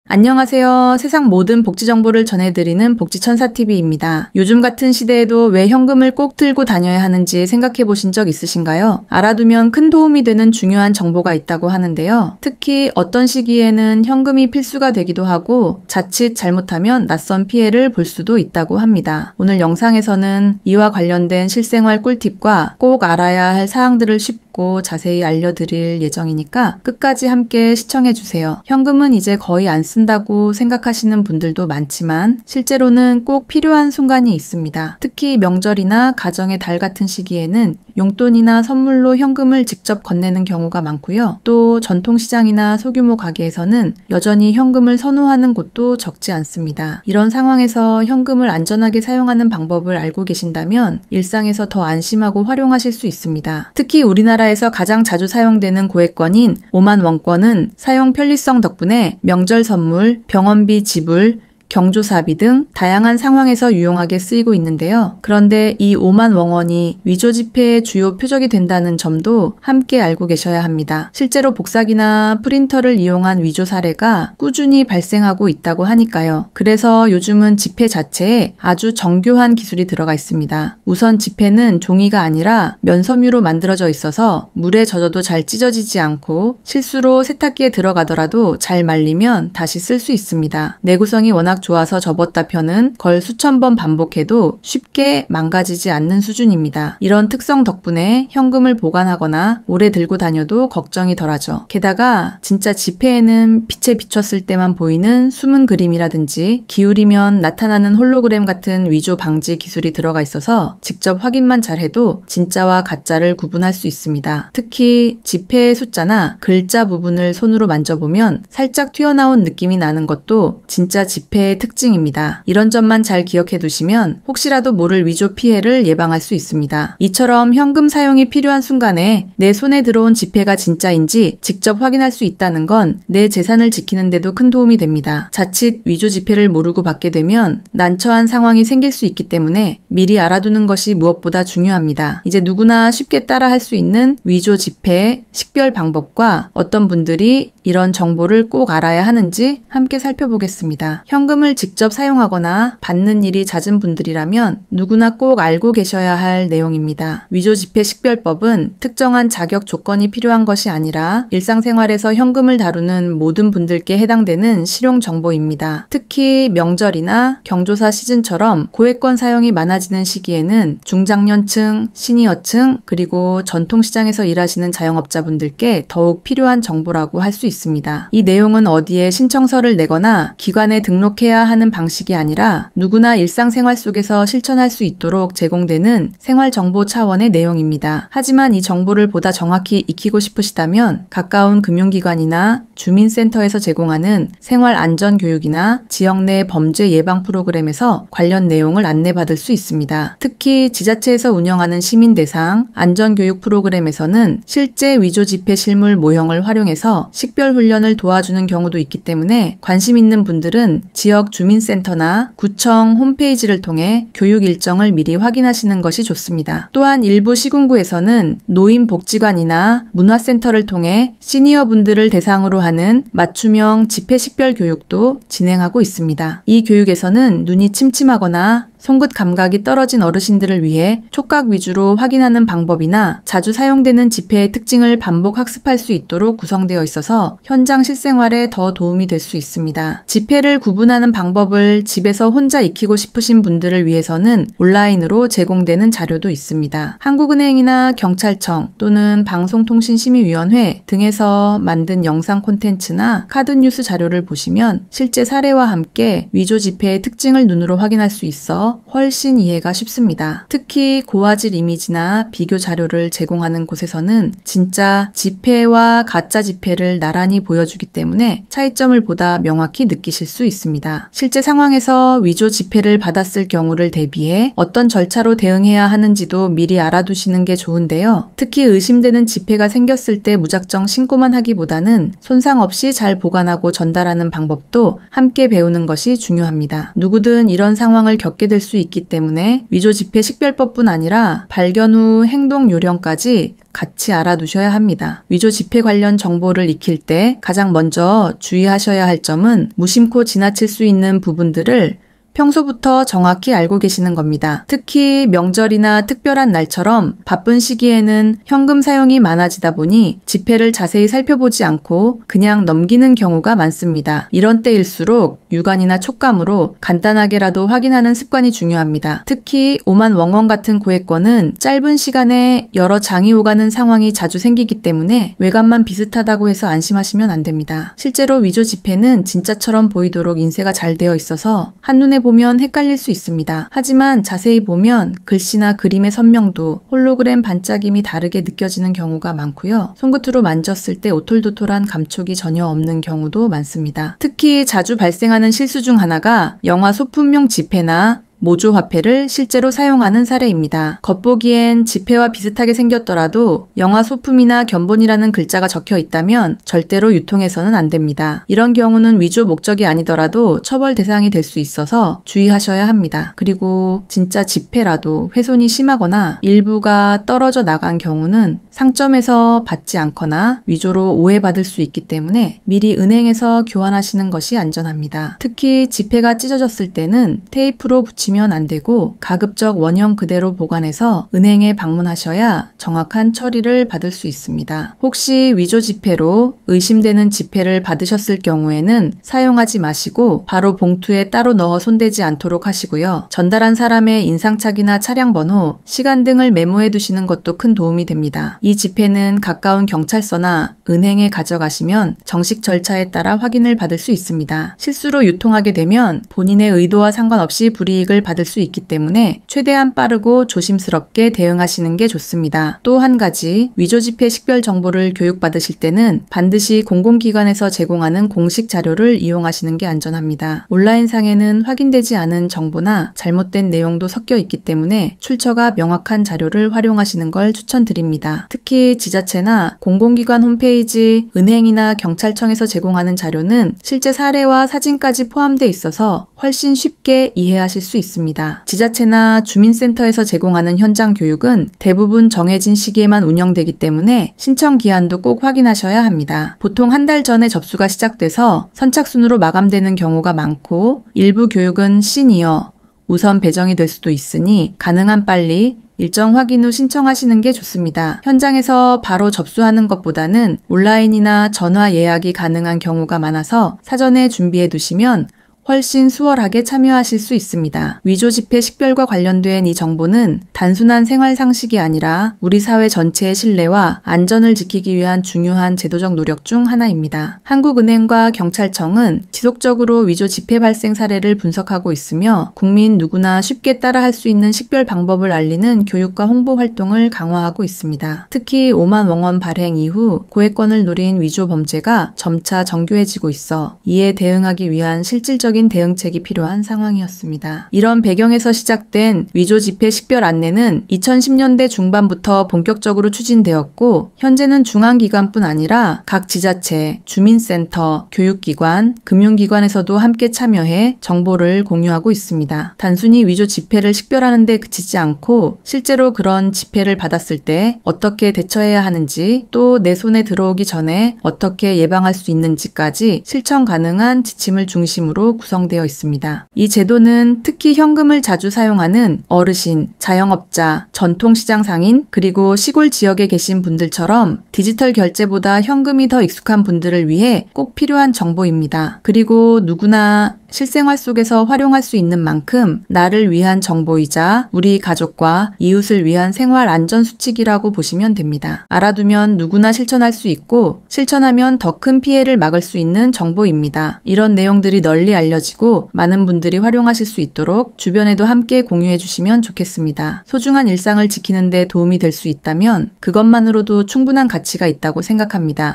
안녕하세요. 세상 모든 복지 정보를 전해드리는 복지천사TV입니다. 요즘 같은 시대에도 왜 현금을 꼭 들고 다녀야 하는지 생각해 보신 적 있으신가요? 알아두면 큰 도움이 되는 중요한 정보가 있다고 하는데요. 특히 어떤 시기에는 현금이 필수가 되기도 하고 자칫 잘못하면 낯선 피해를 볼 수도 있다고 합니다. 오늘 영상에서는 이와 관련된 실생활 꿀팁과 꼭 알아야 할 사항들을 쉽고 자세히 알려드릴 예정이니까 끝까지 함께 시청해주세요. 현금은 이제 거의 안 쓴다고 생각하시는 분들도 많지만 실제로는 꼭 필요한 순간이 있습니다. 특히 명절이나 가정의 달 같은 시기에는 용돈이나 선물로 현금을 직접 건네는 경우가 많고요. 또 전통시장이나 소규모 가게에서는 여전히 현금을 선호하는 곳도 적지 않습니다. 이런 상황에서 현금을 안전하게 사용하는 방법을 알고 계신다면 일상에서 더 안심하고 활용하실 수 있습니다. 특히 우리나라에서 가장 자주 사용되는 고액권인 5만 원권은 사용 편리성 덕분에 명절 선물, 병원비 지불, 경조사비 등 다양한 상황에서 유용하게 쓰이고 있는데요. 그런데 이 5만 원이 위조 지폐의 주요 표적이 된다는 점도 함께 알고 계셔야 합니다. 실제로 복사기나 프린터를 이용한 위조 사례가 꾸준히 발생하고 있다고 하니까요. 그래서 요즘은 지폐 자체에 아주 정교한 기술이 들어가 있습니다. 우선 지폐는 종이가 아니라 면섬유로 만들어져 있어서 물에 젖어도 잘 찢어지지 않고 실수로 세탁기에 들어가더라도 잘 말리면 다시 쓸 수 있습니다. 내구성이 워낙 좋아서 접었다 펴는 걸 수천 번 반복해도 쉽게 망가지지 않는 수준입니다. 이런 특성 덕분에 현금을 보관하거나 오래 들고 다녀도 걱정이 덜하죠. 게다가 진짜 지폐에는 빛에 비췄을 때만 보이는 숨은 그림이라든지 기울이면 나타나는 홀로그램 같은 위조 방지 기술이 들어가 있어서 직접 확인만 잘해도 진짜와 가짜를 구분할 수 있습니다. 특히 지폐의 숫자나 글자 부분을 손으로 만져보면 살짝 튀어나온 느낌이 나는 것도 진짜 지폐의 특징입니다. 이런 점만 잘 기억해 두시면 혹시라도 모를 위조 피해를 예방할 수 있습니다. 이처럼 현금 사용이 필요한 순간에 내 손에 들어온 지폐가 진짜인지 직접 확인할 수 있다는 건 내 재산을 지키는 데도 큰 도움이 됩니다. 자칫 위조 지폐를 모르고 받게 되면 난처한 상황이 생길 수 있기 때문에 미리 알아두는 것이 무엇보다 중요합니다. 이제 누구나 쉽게 따라할 수 있는 위조 지폐 식별 방법과 어떤 분들이 이런 정보를 꼭 알아야 하는지 함께 살펴보겠습니다. 현금을 직접 사용하거나 받는 일이 잦은 분들이라면 누구나 꼭 알고 계셔야 할 내용입니다. 위조 지폐 식별법은 특정한 자격 조건이 필요한 것이 아니라 일상생활에서 현금을 다루는 모든 분들께 해당되는 실용 정보입니다. 특히 명절이나 경조사 시즌처럼 고액권 사용이 많아지는 시기에는 중장년층, 시니어층, 그리고 전통시장에서 일하시는 자영업자분들께 더욱 필요한 정보라고 할 수 있습니다. 이 내용은 어디에 신청서를 내거나 기관에 등록해야 하는 방식이 아니라 누구나 일상생활 속에서 실천할 수 있도록 제공되는 생활정보 차원의 내용입니다. 하지만 이 정보를 보다 정확히 익히고 싶으시다면 가까운 금융기관이나 주민센터에서 제공하는 생활안전교육이나 지역 내 범죄 예방 프로그램에서 관련 내용을 안내받을 수 있습니다. 특히 지자체에서 운영하는 시민대상 안전교육 프로그램에서는 실제 위조 지폐 실물 모형을 활용해서 식별 훈련을 도와주는 경우도 있기 때문에 관심 있는 분들은 지역 주민센터나 구청 홈페이지를 통해 교육 일정을 미리 확인하시는 것이 좋습니다. 또한 일부 시군구에서는 노인복지관이나 문화센터를 통해 시니어분들을 대상으로 하는 맞춤형 지폐 식별 교육도 진행하고 있습니다. 이 교육에서는 눈이 침침하거나 손끝 감각이 떨어진 어르신들을 위해 촉각 위주로 확인하는 방법이나 자주 사용되는 지폐의 특징을 반복 학습할 수 있도록 구성되어 있어서 현장 실생활에 더 도움이 될 수 있습니다. 지폐를 구분하는 방법을 집에서 혼자 익히고 싶으신 분들을 위해서는 온라인으로 제공되는 자료도 있습니다. 한국은행이나 경찰청 또는 방송통신심의위원회 등에서 만든 영상 콘텐츠나 카드뉴스 자료를 보시면 실제 사례와 함께 위조 지폐의 특징을 눈으로 확인할 수 있어 훨씬 이해가 쉽습니다. 특히 고화질 이미지나 비교 자료를 제공하는 곳에서는 진짜 지폐와 가짜 지폐를 나란히 보여주기 때문에 차이점을 보다 명확히 느끼실 수 있습니다. 실제 상황에서 위조 지폐를 받았을 경우를 대비해 어떤 절차로 대응해야 하는지도 미리 알아두시는 게 좋은데요. 특히 의심되는 지폐가 생겼을 때 무작정 신고만 하기보다는 손상 없이 잘 보관하고 전달하는 방법도 함께 배우는 것이 중요합니다. 누구든 이런 상황을 겪게 될 수 있기 때문에 위조 지폐 식별법뿐 아니라 발견 후 행동 요령까지 같이 알아두셔야 합니다. 위조 지폐 관련 정보를 익힐 때 가장 먼저 주의하셔야 할 점은 무심코 지나칠 수 있는 부분들을 평소부터 정확히 알고 계시는 겁니다. 특히 명절이나 특별한 날처럼 바쁜 시기에는 현금 사용이 많아지다 보니 지폐를 자세히 살펴보지 않고 그냥 넘기는 경우가 많습니다. 이런 때일수록 유관이나 촉감으로 간단하게라도 확인하는 습관이 중요합니다. 특히 5만 웡원 같은 고액권은 짧은 시간에 여러 장이 오가는 상황이 자주 생기기 때문에 외관만 비슷하다고 해서 안심하시면 안 됩니다. 실제로 위조 지폐는 진짜처럼 보이도록 인쇄가 잘 되어 있어서 한눈에 보면 헷갈릴 수 있습니다. 하지만 자세히 보면 글씨나 그림의 선명도, 홀로그램 반짝임이 다르게 느껴지는 경우가 많고요. 손끝으로 만졌을 때 오톨도톨한 감촉이 전혀 없는 경우도 많습니다. 특히 자주 발생하는 실수 중 하나가 영화 소품용 지폐나 모조 화폐를 실제로 사용하는 사례입니다. 겉보기엔 지폐와 비슷하게 생겼더라도 영화 소품이나 견본이라는 글자가 적혀 있다면 절대로 유통해서는 안 됩니다. 이런 경우는 위조 목적이 아니더라도 처벌 대상이 될 수 있어서 주의하셔야 합니다. 그리고 진짜 지폐라도 훼손이 심하거나 일부가 떨어져 나간 경우는 상점에서 받지 않거나 위조로 오해받을 수 있기 때문에 미리 은행에서 교환하시는 것이 안전합니다. 특히 지폐가 찢어졌을 때는 테이프로 붙이면 안 되고 가급적 원형 그대로 보관해서 은행에 방문하셔야 정확한 처리를 받을 수 있습니다. 혹시 위조 지폐로 의심되는 지폐를 받으셨을 경우에는 사용하지 마시고 바로 봉투에 따로 넣어 손대지 않도록 하시고요. 전달한 사람의 인상착이나 차량 번호, 시간 등을 메모해 두시는 것도 큰 도움이 됩니다. 이 지폐는 가까운 경찰서나 은행에 가져가시면 정식 절차에 따라 확인을 받을 수 있습니다. 실수로 유통하게 되면 본인의 의도와 상관없이 불이익을 받을 수 있기 때문에 최대한 빠르고 조심스럽게 대응하시는 게 좋습니다. 또 한 가지, 위조 지폐 식별 정보를 교육받으실 때는 반드시 공공기관에서 제공하는 공식 자료를 이용하시는 게 안전합니다. 온라인상에는 확인되지 않은 정보나 잘못된 내용도 섞여 있기 때문에 출처가 명확한 자료를 활용하시는 걸 추천드립니다. 특히 지자체나 공공기관 홈페이지, 은행이나 경찰청에서 제공하는 자료는 실제 사례와 사진까지 포함되어 있어서 훨씬 쉽게 이해하실 수 있습니다. 지자체나 주민센터에서 제공하는 현장 교육은 대부분 정해진 시기에만 운영되기 때문에 신청 기한도 꼭 확인하셔야 합니다. 보통 한 달 전에 접수가 시작돼서 선착순으로 마감되는 경우가 많고 일부 교육은 시니어, 우선 배정이 될 수도 있으니 가능한 빨리 일정 확인 후 신청하시는 게 좋습니다. 현장에서 바로 접수하는 것보다는 온라인이나 전화 예약이 가능한 경우가 많아서 사전에 준비해 두시면 훨씬 수월하게 참여하실 수 있습니다. 위조 지폐 식별과 관련된 이 정보는 단순한 생활 상식이 아니라 우리 사회 전체의 신뢰와 안전을 지키기 위한 중요한 제도적 노력 중 하나입니다. 한국은행과 경찰청은 지속적으로 위조 지폐 발생 사례를 분석하고 있으며 국민 누구나 쉽게 따라할 수 있는 식별 방법을 알리는 교육과 홍보 활동을 강화하고 있습니다. 특히 5만 웡원 발행 이후 고액권을 노린 위조 범죄가 점차 정교해지고 있어 이에 대응하기 위한 실질적인 대응책이 필요한 상황이었습니다. 이런 배경에서 시작된 위조 지폐 식별 안내는 2010년대 중반부터 본격적으로 추진되었고 현재는 중앙기관뿐 아니라 각 지자체, 주민센터, 교육기관, 금융기관에서도 함께 참여해 정보를 공유하고 있습니다. 단순히 위조 지폐를 식별하는 데 그치지 않고 실제로 그런 지폐를 받았을 때 어떻게 대처해야 하는지 또 내 손에 들어오기 전에 어떻게 예방할 수 있는지까지 실천 가능한 지침을 중심으로 구성되어 있습니다. 이 제도는 특히 현금을 자주 사용하는 어르신, 자영업자, 전통시장 상인, 그리고 시골 지역에 계신 분들처럼 디지털 결제보다 현금이 더 익숙한 분들을 위해 꼭 필요한 정보입니다. 그리고 누구나 실생활 속에서 활용할 수 있는 만큼 나를 위한 정보이자 우리 가족과 이웃을 위한 생활 안전 수칙이라고 보시면 됩니다. 알아두면 누구나 실천할 수 있고 실천하면 더 큰 피해를 막을 수 있는 정보입니다. 이런 내용들이 널리 알려지고 많은 분들이 활용하실 수 있도록 주변에도 함께 공유해 주시면 좋겠습니다. 소중한 일상을 지키는 데 도움이 될 수 있다면 그것만으로도 충분한 가치가 있다고 생각합니다.